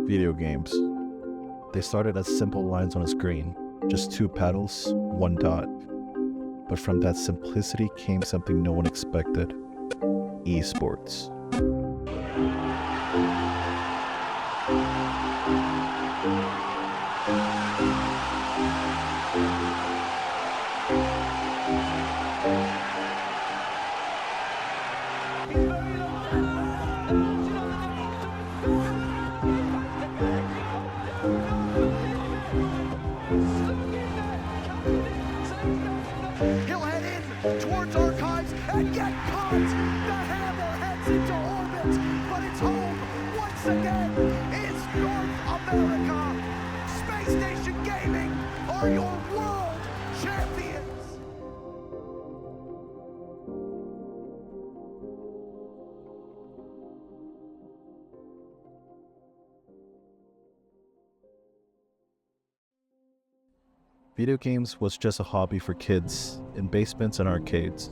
Video games. They started as simple lines on a screen, just two paddles, one dot. But from that simplicity came something no one expected: esports. He'll head in towards archives and get caught. The hammer heads into orbit, but it's home once again. It's North America. Space Station Gaming are your world champions. Video games was just a hobby for kids in basements and arcades.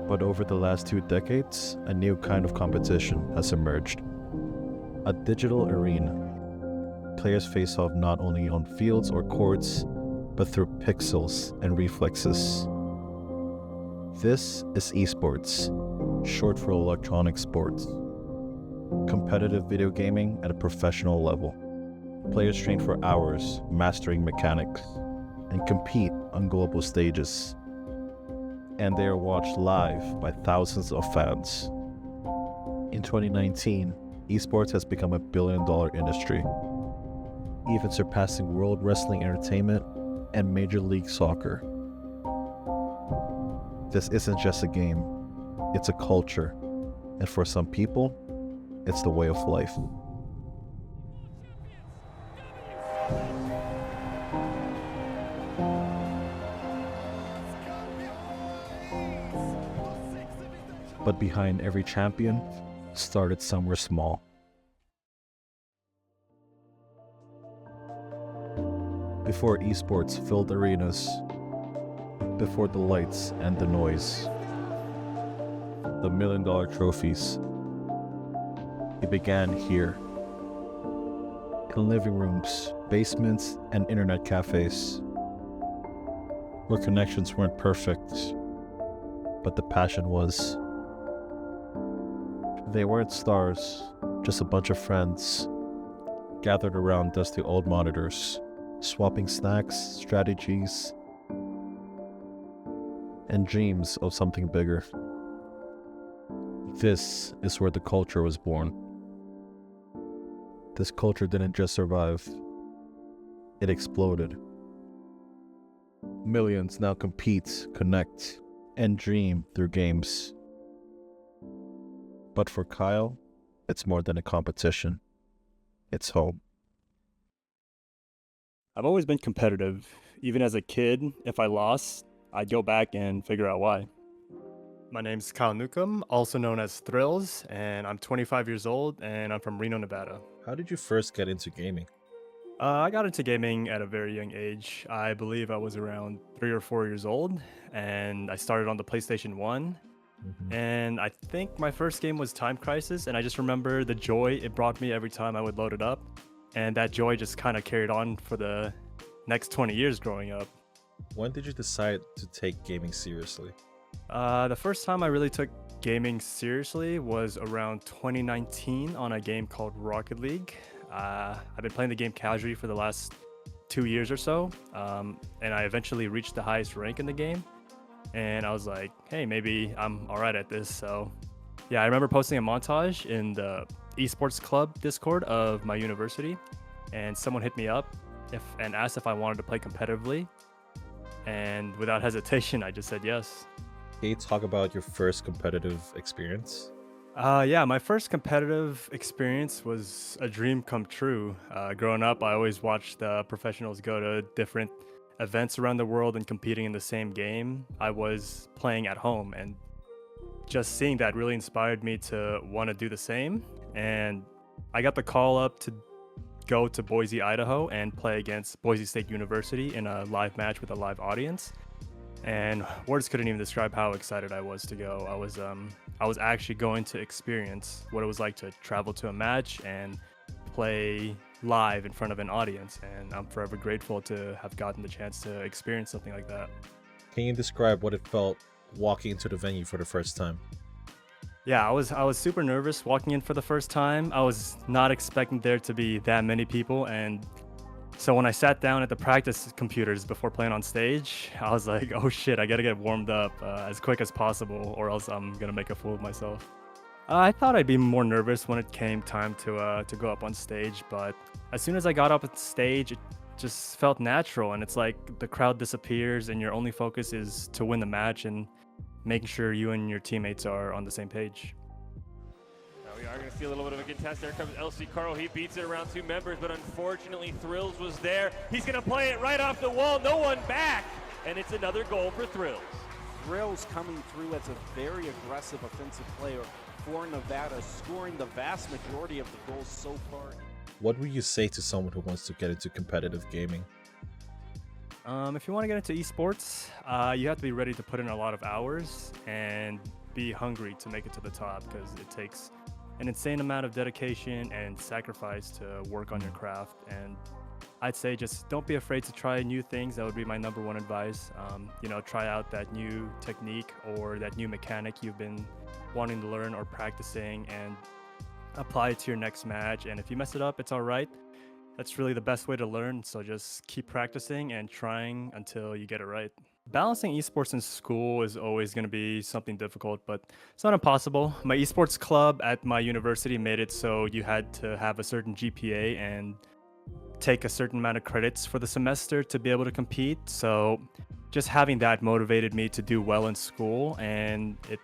But over the last 2 decades, a new kind of competition has emerged. A digital arena. Players face off not only on fields or courts, but through pixels and reflexes. This is esports, short for electronic sports. Competitive video gaming at a professional level. Players train for hours, mastering mechanics, and compete on global stages. And they are watched live by thousands of fans. In 2019, esports has become a billion-dollar industry, even surpassing World Wrestling Entertainment and Major League Soccer. This isn't just a game, it's a culture, and for some people, it's the way of life. But behind every champion started somewhere small. Before esports filled arenas, before the lights and the noise, the million-dollar trophies, it began here. In living rooms, basements, and internet cafes, where connections weren't perfect, but the passion was. They weren't stars, just a bunch of friends, gathered around dusty old monitors, swapping snacks, strategies, and dreams of something bigger. This is where the culture was born. This culture didn't just survive, it exploded. Millions now compete, connect, and dream through games. But for Kyle, it's more than a competition. It's home. I've always been competitive. Even as a kid, if I lost, I'd go back and figure out why. My name's Kyle Newcomb, also known as Thrillz, and I'm 25 years old, and I'm from Reno, Nevada. How did you first get into gaming? I got into gaming at a very young age. I believe I was around 3 or 4 years old, and I started on the PlayStation 1. And I think my first game was Time Crisis, and I just remember the joy it brought me every time I would load it up. And that joy just kind of carried on for the next 20 years growing up. When did you decide to take gaming seriously? The first time I really took gaming seriously was around 2019 on a game called Rocket League. I've been playing the game casually for the last 2 years or so, and I eventually reached the highest rank in the game. And I was like, hey, maybe I'm all right at this. So yeah, I remember posting a montage in the Esports Club Discord of my university, and someone hit me up and asked if I wanted to play competitively. And without hesitation, I just said yes. Can you talk about your first competitive experience? Yeah, my first competitive experience was a dream come true. Growing up, I always watched the professionals go to different events around the world and competing in the same game I was playing at home, and just seeing that really inspired me to want to do the same. And I got the call up to go to Boise, Idaho and play against Boise State University in a live match with a live audience. And words couldn't even describe how excited I was to go. I was actually going to experience what it was like to travel to a match and play live in front of an audience, and I'm forever grateful to have gotten the chance to experience something like that. Can you describe what it felt walking into the venue for the first time? Yeah, I was super nervous walking in for the first time. I was not expecting there to be that many people, and so when I sat down at the practice computers before playing on stage, I was like, "Oh shit, I gotta get warmed up as quick as possible, or else I'm gonna make a fool of myself." I thought I'd be more nervous when it came time to go up on stage, but as soon as I got up on stage, it just felt natural, and it's like the crowd disappears, and your only focus is to win the match and making sure you and your teammates are on the same page. Now we are going to see a little bit of a contest. There comes LC Carl. He beats it around 2 members, but unfortunately Thrillz was there. He's going to play it right off the wall. No one back. And it's another goal for Thrillz. Thrillz coming through as a very aggressive offensive player for Nevada, scoring the vast majority of the goals so far. What would you say to someone who wants to get into competitive gaming? If you want to get into esports, you have to be ready to put in a lot of hours and be hungry to make it to the top, because it takes an insane amount of dedication and sacrifice to work on your craft. And I'd say just don't be afraid to try new things. That would be my #1 advice. Try out that new technique or that new mechanic you've been wanting to learn or practicing, and apply it to your next match. And if you mess it up, it's all right. That's really the best way to learn, so just keep practicing and trying until you get it right. Balancing esports in school is always going to be something difficult, but it's not impossible. My esports club at my university made it so you had to have a certain GPA and take a certain amount of credits for the semester to be able to compete. So just having that motivated me to do well in school, and it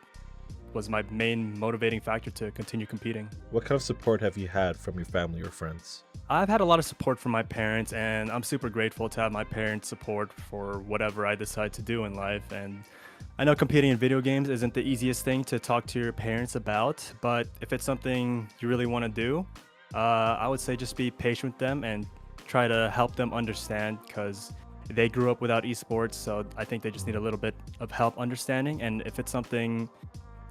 was my main motivating factor to continue competing. What kind of support have you had from your family or friends? I've had a lot of support from my parents, and I'm super grateful to have my parents' support for whatever I decide to do in life. And I know competing in video games isn't the easiest thing to talk to your parents about, but if it's something you really want to do, I would say just be patient with them and try to help them understand, because they grew up without esports, so I think they just need a little bit of help understanding. And if it's something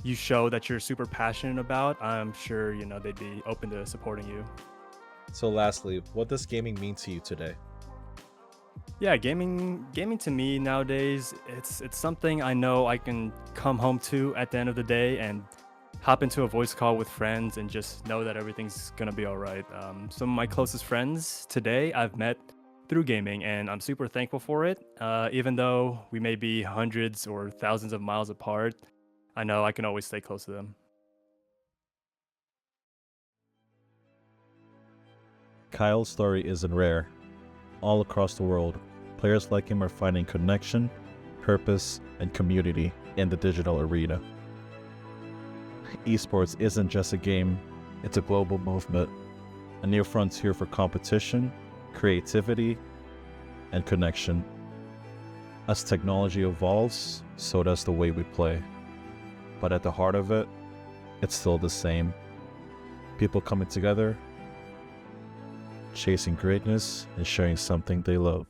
you show that you're super passionate about, I'm sure they'd be open to supporting you. So lastly, what does gaming mean to you today? Yeah, gaming to me nowadays, it's something I know I can come home to at the end of the day and hop into a voice call with friends and just know that everything's gonna be all right. Some of my closest friends today I've met through gaming, and I'm super thankful for it. Even though we may be hundreds or thousands of miles apart, I know I can always stay close to them. Kyle's story isn't rare. All across the world, players like him are finding connection, purpose, and community in the digital arena. Esports isn't just a game, it's a global movement, a new frontier for competition, creativity, and connection. As technology evolves, so does the way we play. But at the heart of it, it's still the same. People coming together, chasing greatness, and sharing something they love.